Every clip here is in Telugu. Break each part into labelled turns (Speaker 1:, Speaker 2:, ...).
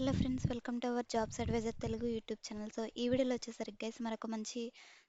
Speaker 1: Hello friends, welcome to our jobs adviser Telugu YouTube channel. So ఈ వీడియోలో వచ్చేసరికి గైస్ మరొక మంచి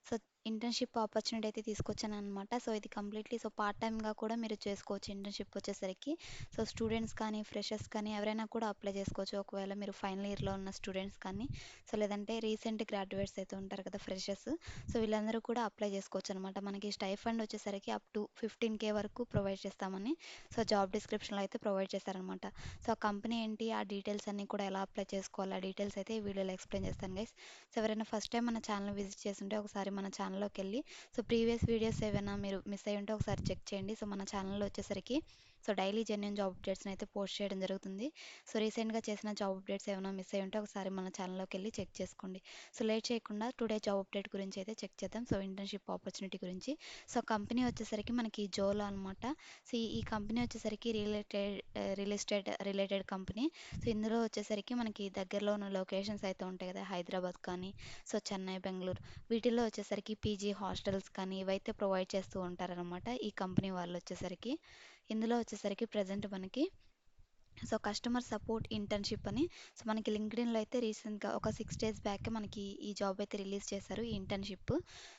Speaker 1: సో ఇంటర్న్షిప్ ఆపర్చునిటీ అయితే తీసుకొచ్చాను అనమాట. సో ఇది కంప్లీట్లీ పార్ట్ టైమ్గా కూడా మీరు చేసుకోవచ్చు. ఇంటర్న్షిప్ వచ్చేసరికి సో స్టూడెంట్స్ కానీ ఫ్రెషర్స్ కానీ ఎవరైనా కూడా అప్లై చేసుకోవచ్చు. ఒకవేళ మీరు ఫైనల్ ఇయర్లో ఉన్న స్టూడెంట్స్ కానీ సో లేదంటే రీసెంట్ గ్రాడ్యుయేట్స్ అయితే ఉంటారు కదా ఫ్రెషర్స్, సో వీళ్ళందరూ కూడా అప్లై చేసుకోవచ్చు అనమాట. మనకి స్టైఫండ్ వచ్చేసరికి అప్ టు 15K వరకు ప్రొవైడ్ చేస్తామని సో జాబ్ డిస్క్రిప్షన్లో అయితే ప్రొవైడ్ చేస్తారనమాట. సో ఆ కంపెనీ ఏంటి, ఆ డీటెయిల్స్ అన్నీ కూడా ఎలా అప్లై చేసుకోవాలి, ఆ డీటెయిల్స్ అయితే ఈ వీడియోలో ఎక్స్ప్లెయిన్ చేస్తాను గైస్. సో ఎవరైనా ఫస్ట్ టైం మన ఛానల్ విజిట్ చేస్తుంటే ఒకసారి మన ఛానల్లోకి వెళ్ళి సో ప్రీవియస్ వీడియోస్ ఏమైనా మీరు మిస్ అయ్యి ఉంటే ఒకసారి చెక్ చేయండి. సో మన ఛానల్లో వచ్చేసరికి సో డైలీ జెన్యున్ జాబ్ అప్డేట్స్ని అయితే పోస్ట్ చేయడం జరుగుతుంది. సో రీసెంట్గా చేసిన జాబ్ అప్డేట్స్ ఏమైనా మిస్ అయ్యి ఉంటే ఒకసారి మన ఛానల్లోకి వెళ్ళి చెక్ చేసుకోండి. సో లేట్ చేయకుండా టుడే జాబ్ అప్డేట్ గురించి అయితే చెక్ చేద్దాం. సో ఇంటర్న్షిప్ ఆపర్చునిటీ గురించి. సో కంపెనీ వచ్చేసరికి మనకి జోలో అనమాట. సో ఈ కంపెనీ వచ్చేసరికి రియల్ ఎస్టేట్ కంపెనీ. సో ఇందులో వచ్చేసరికి మనకి దగ్గరలో ఉన్న లొకేషన్స్ అయితే ఉంటాయి కదా, హైదరాబాద్ కానీ సో చెన్నై, బెంగళూరు, వీటిల్లో వచ్చేసరికి పీజీ హాస్టల్స్ కానీ ఇవైతే ప్రొవైడ్ చేస్తూ ఉంటారనమాట ఈ కంపెనీ వాళ్ళు వచ్చేసరికి. ఇందులో వచ్చేసరికి ప్రజెంట్ మనకి సో కస్టమర్ సపోర్ట్ ఇంటర్న్షిప్ అని సో మనకి లింక్డ్ఇన్లో అయితే రీసెంట్గా ఒక 6 days బ్యాక్ మనకి ఈ జాబ్ అయితే రిలీజ్ చేశారు, ఈ internship.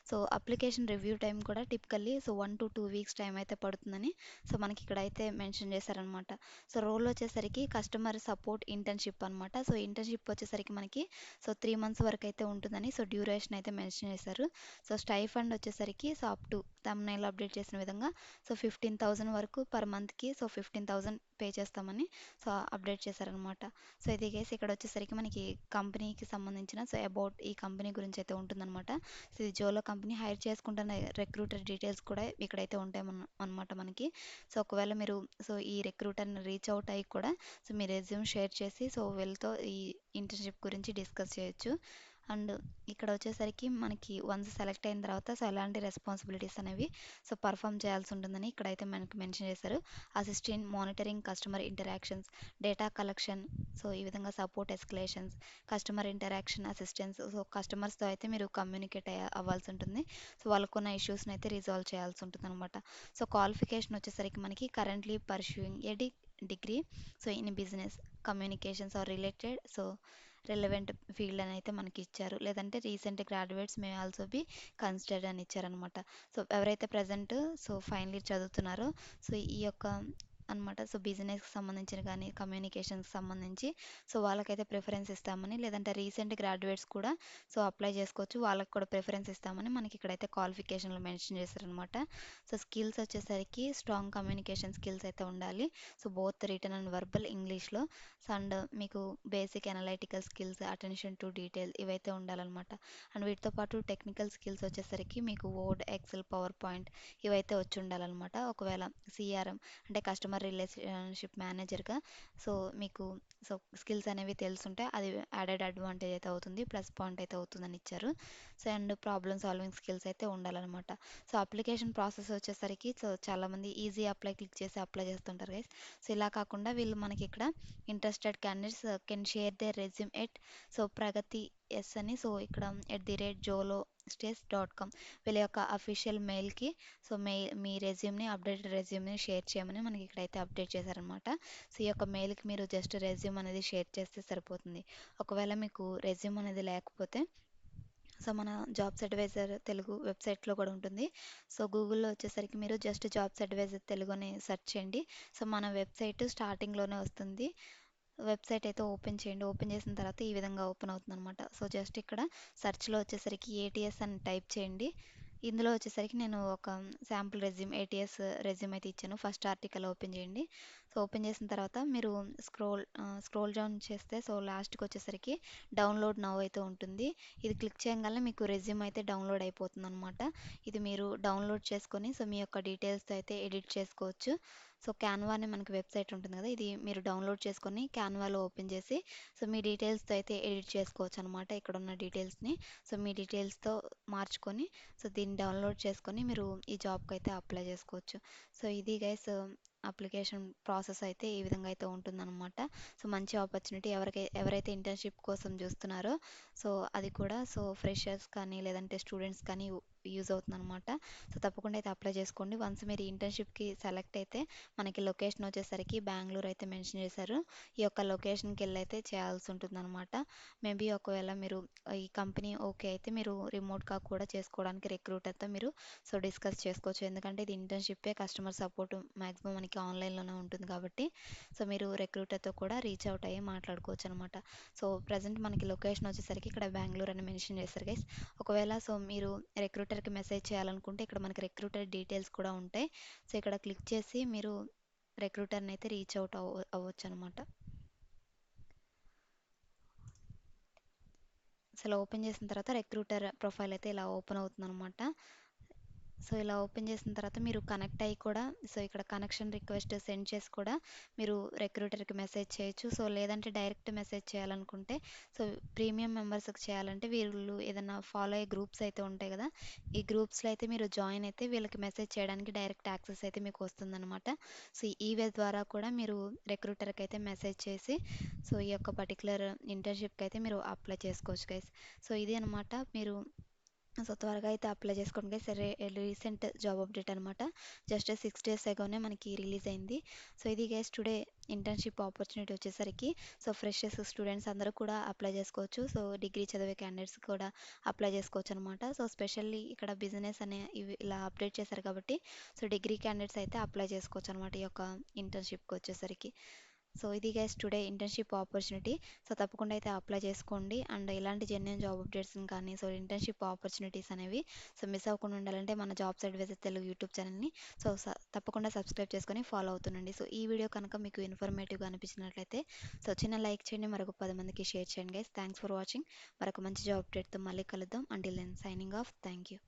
Speaker 1: So application review time కూడా typically so 1 to 2 weeks time అయితే పడుతుందని సో మనకి ఇక్కడ అయితే మెన్షన్ చేశారనమాట. సో రోల్ వచ్చేసరికి కస్టమర్ సపోర్ట్ ఇంటర్న్షిప్ అనమాట. సో ఇంటర్న్షిప్ వచ్చేసరికి మనకి సో 3 months వరకు అయితే ఉంటుందని సో డ్యూరేషన్ అయితే మెన్షన్ చేశారు. సో స్టైఫండ్ వచ్చేసరికి so up to thumbnail update చేసిన విధంగా సో 15,000 వరకు పర్ మంత్కి సో 15,000 పే చేస్తామని సో అప్డేట్ చేశారనమాట. సో ఇది గైస్ ఇక్కడ వచ్చేసరికి మనకి కంపెనీకి సంబంధించిన సో అబౌట్ ఈ కంపెనీ గురించి అయితే ఉంటుందన్నమాట. సో ఇది జోలో కంపెనీ హైర్ చేసుకుంటున్న రిక్రూటర్ డీటెయిల్స్ కూడా ఇక్కడైతే ఉంటాయి అనమాట మనకి. సో ఒకవేళ మీరు సో ఈ రిక్రూటర్ని రీచ్ అవుట్ అయ్యి కూడా సో మీ రెజ్యూమ్ షేర్ చేసి సో వీళ్ళతో ఈ ఇంటర్న్షిప్ గురించి డిస్కస్ చేయొచ్చు. అండ్ ఇక్కడ వచ్చేసరికి మనకి వన్స్ సెలెక్ట్ అయిన తర్వాత సో ఎలాంటి రెస్పాన్సిబిలిటీస్ అనేవి సో పర్ఫామ్ చేయాల్సి ఉంటుందని ఇక్కడైతే మనకి మెన్షన్ చేశారు. Assistant monitoring customer interactions, data collection, so ఈ విధంగా support escalations, customer interaction assistance. So కస్టమర్స్తో అయితే మీరు కమ్యూనికేట్ అవ్వాల్సి ఉంటుంది. సో వాళ్ళకున్న ఇష్యూస్ని అయితే రిజాల్వ్ చేయాల్సి ఉంటుంది అనమాట. సో క్వాలిఫికేషన్ వచ్చేసరికి మనకి currently pursuing a degree so in business communications or related so relevant field అని అయితే మనకి ఇచ్చారు. లేదంటే recent graduates may also be considered అని ఇచ్చారనమాట. సో ఎవరైతే ప్రజెంట్ సో ఫైనల్ ఇయర్ చదువుతున్నారో సో ఈ యొక్క అనమాట సో బిజినెస్కి సంబంధించిన కానీ కమ్యూనికేషన్కి సంబంధించి సో వాళ్ళకైతే ప్రిఫరెన్స్ ఇస్తామని, లేదంటే రీసెంట్ గ్రాడ్యుయేట్స్ కూడా సో అప్లై చేసుకోవచ్చు, వాళ్ళకి కూడా ప్రిఫరెన్స్ ఇస్తామని మనకి ఇక్కడైతే క్వాలిఫికేషన్లో మెన్షన్ చేశారనమాట. సో స్కిల్స్ వచ్చేసరికి స్ట్రాంగ్ కమ్యూనికేషన్ స్కిల్స్ అయితే ఉండాలి. So both return and verbal ఇంగ్లీష్లో. సో అండ్ మీకు basic analytical skills, attention to detail ఇవైతే ఉండాలన్నమాట. అండ్ వీటితో పాటు టెక్నికల్ స్కిల్స్ వచ్చేసరికి మీకు వర్డ్, ఎక్సెల్, పవర్ పాయింట్ ఇవైతే వచ్చి ఉండాలన్నమాట. ఒకవేళ సిఆర్ఎం అంటే కస్టమర్ రిలేషన్షిప్ మేనేజర్గా సో మీకు సో స్కిల్స్ అనేవి తెలుసుంటే అది యాడెడ్ అడ్వాంటేజ్ అయితే అవుతుంది, ప్లస్ పాయింట్ అయితే అవుతుందని ఇచ్చారు. So and problem solving skills అయితే ఉండాలన్నమాట. సో అప్లికేషన్ ప్రాసెస్ వచ్చేసరికి సో చాలామంది ఈజీ అప్లై క్లిక్ చేసి అప్లై చేస్తుంటారు గైస్. సో ఇలా కాకుండా వీళ్ళు మనకి ఇక్కడ interested candidates can share their resume at so Pragati S అని సో ఇక్కడ @jolo-states.com వీళ్ళ యొక్క అఫీషియల్ మెయిల్కి సో మీ రెజ్యూమ్ని అప్డేటెడ్ రెజ్యూమ్ని షేర్ చేయమని మనకి ఇక్కడైతే అప్డేట్ చేశారనమాట. సో ఈ యొక్క మెయిల్కి మీరు జస్ట్ రెజ్యూమ్ అనేది షేర్ చేస్తే సరిపోతుంది. ఒకవేళ మీకు రెజ్యూమ్ అనేది లేకపోతే సో మన జాబ్స్ అడ్వైజర్ తెలుగు వెబ్సైట్లో కూడా ఉంటుంది. సో గూగుల్లో వచ్చేసరికి మీరు జస్ట్ జాబ్స్ అడ్వైజర్ తెలుగు అని సెర్చ్ చేయండి. సో మన వెబ్సైట్ స్టార్టింగ్లోనే వస్తుంది. వెబ్సైట్ అయితే ఓపెన్ చేయండి. ఓపెన్ చేసిన తర్వాత ఈ విధంగా ఓపెన్ అవుతుంది అనమాట. సో జస్ట్ ఇక్కడ సెర్చ్లో వచ్చేసరికి ఏటీఎస్ అని టైప్ చేయండి. ఇందులో వచ్చేసరికి నేను ఒక శాంపుల్ రెజ్యూమ్ ఏటీఎస్ రెజ్యూమ్ అయితే ఇచ్చాను. ఫస్ట్ ఆర్టికల్ ఓపెన్ చేయండి. సో ఓపెన్ చేసిన తర్వాత మీరు స్క్రోల్ డౌన్ చేస్తే సో లాస్ట్కి వచ్చేసరికి డౌన్లోడ్ నౌ అయితే ఉంటుంది. ఇది క్లిక్ చేయగానే మీకు రెజ్యూమ్ అయితే డౌన్లోడ్ అయిపోతుంది అనమాట. ఇది మీరు డౌన్లోడ్ చేసుకొని సో మీ యొక్క డీటెయిల్స్తో అయితే ఎడిట్ చేసుకోవచ్చు. సో క్యాన్వా అని మనకి వెబ్సైట్ ఉంటుంది కదా, ఇది మీరు డౌన్లోడ్ చేసుకొని క్యాన్వాలో ఓపెన్ చేసి సో మీ డీటెయిల్స్తో అయితే ఎడిట్ చేసుకోవచ్చు అనమాట. ఇక్కడ ఉన్న డీటెయిల్స్ని సో మీ డీటెయిల్స్తో మార్చుకొని సో దీన్ని డౌన్లోడ్ చేసుకొని మీరు ఈ జాబ్కి అయితే అప్లై చేసుకోవచ్చు. సో ఇది గైస్ అప్లికేషన్ ప్రాసెస్ అయితే ఈ విధంగా అయితే ఉంటుందన్నమాట. సో మంచి ఆపర్చునిటీ ఎవరైతే ఇంటర్న్షిప్ కోసం చూస్తున్నారో సో అది కూడా సో ఫ్రెషర్స్ కానీ లేదంటే స్టూడెంట్స్ కానీ యూజ్ అవుతుందనమాట. సో తప్పకుండా అయితే అప్లై చేసుకోండి. వన్స్ మీరు ఇంటర్న్‌షిప్‌కి సెలెక్ట్ అయితే మనకి లొకేషన్ వచ్చేసరికి బెంగుళూరు అయితే మెన్షన్ చేశారు. ఈ యొక్క లొకేషన్‌కెళ్ళైతే చేయాల్సి ఉంటుందనమాట. మేబీ ఒకవేళ మీరు ఈ కంపెనీ ఓకే అయితే మీరు రిమోట్‌గా కూడా చేసుకోవడానికి రిక్రూటర్‌తో మీరు డిస్కస్ చేసుకోవచ్చు. ఎందుకంటే ఇది ఇంటర్న్‌షిప్పే, కస్టమర్ సపోర్ట్ మాక్సిమం మనకి ఆన్‌లైన్‌లోనే ఉంటుంది కాబట్టి మీరు రిక్రూటర్‌తో కూడా రీచ్ అవుట్ అయ్యి మాట్లాడుకోవచ్చనమాట. ప్రెజెంట్ మనకి లొకేషన్ వచ్చేసరికి ఇక్కడ బెంగుళూరు అని మెన్షన్ చేశారు గైస్. ఒకవేళ మీరు రిక్రూటర్‌కి మెసేజ్ చేయాలనుకుంటే ఇక్కడ మనకి రిక్రూటర్ డీటెయిల్స్ కూడా ఉంటాయి. ఇక్కడ క్లిక్ చేసి మీరు రిక్రూటర్‌ని అయితే రీచ్ అవుట్ అవ్వొచ్చనమాట. అసలు ఓపెన్ చేసిన తర్వాత రిక్రూటర్ ప్రొఫైల్ అయితే ఇలా ఓపెన్ అవుతుందనమాట. ఇలా ఓపెన్ చేసిన తర్వాత మీరు కనెక్ట్ అయ్యి కూడా ఇక్కడ కనెక్షన్ రిక్వెస్ట్ సెండ్ చేసి కూడా మీరు రిక్రూటర్‌కి మెసేజ్ చేయొచ్చు. లేదంటే డైరెక్ట్ మెసేజ్ చేయాలనుకుంటే ప్రీమియం మెంబర్స్‌కి చేయాలంటే వీళ్ళు ఏదన్నా ఫాలో అయ్యే గ్రూప్స్ అయితే ఉంటాయి కదా! ఈ గ్రూప్స్‌లో అయితే మీరు జాయిన్ అయితే వీళ్ళకి మెసేజ్ చేయడానికి డైరెక్ట్ యాక్సెస్ అయితే మీకు వస్తుందనమాట. ఈ వే ద్వారా కూడా మీరు రిక్రూటర్‌కి అయితే మెసేజ్ చేసి ఈ యొక్క పర్టిక్యులర్ ఇంటర్న్‌షిప్‌కి అయితే మీరు అప్లై చేసుకోవచ్చు గైస్. ఇది అనమాట. మీరు త్వరగా అయితే అప్లై చేసుకోండి గైస్. రీసెంట్ జాబ్ అప్డేట్ అనమాట. జస్ట్ 6 డేస్ ఎగోనే మనకి రిలీజ్ అయింది. ఇది గైస్ టుడే ఇంటర్న్‌షిప్ ఆపర్చునిటీ వచ్చేసరికి ఫ్రెషర్స్, స్టూడెంట్స్ అందరూ కూడా అప్లై చేసుకోవచ్చు. డిగ్రీ చదివే క్యాండిడేట్స్ కూడా అప్లై చేసుకోవచ్చు అనమాట. స్పెషల్లీ ఇక్కడ బిజినెస్ అనే ఇవి ఇలా అప్డేట్ చేశారు కాబట్టి డిగ్రీ క్యాండిడేట్స్ అయితే అప్లై చేసుకోవచ్చు అనమాట ఈ యొక్క ఇంటర్న్‌షిప్‌కి వచ్చేసరికి. ఇది గైస్ టుడే ఇంటర్న్‌షిప్ ఆపర్చునిటీ. తప్పకుండా అయితే అప్లై చేసుకోండి. అండ్ ఇలాంటి జెన్యూన్ జాబ్ అప్డేట్స్‌ని కానీ ఇంటర్న్‌షిప్ ఆపర్చునిటీస్ అనేవి మిస్ అవ్వకుండా ఉండాలంటే మన జాబ్స్ అడ్వైజర్ తెలుగు యూట్యూబ్ ఛానల్‌ని తప్పకుండా సబ్స్క్రైబ్ చేసుకొని ఫాలో అవుతుండండి. ఈ వీడియో కనుక మీకు ఇన్ఫర్మేటివ్‌గా అనిపించినట్లయితే చిన్న లైక్ చేయండి. మరొక 10 మందికి షేర్ చేయండి గైస్. Thanks for watching. మరొక మంచి జాబ్ అప్డేట్‌తో మళ్ళీ కలుద్దాం. Until then signing off. Thank you.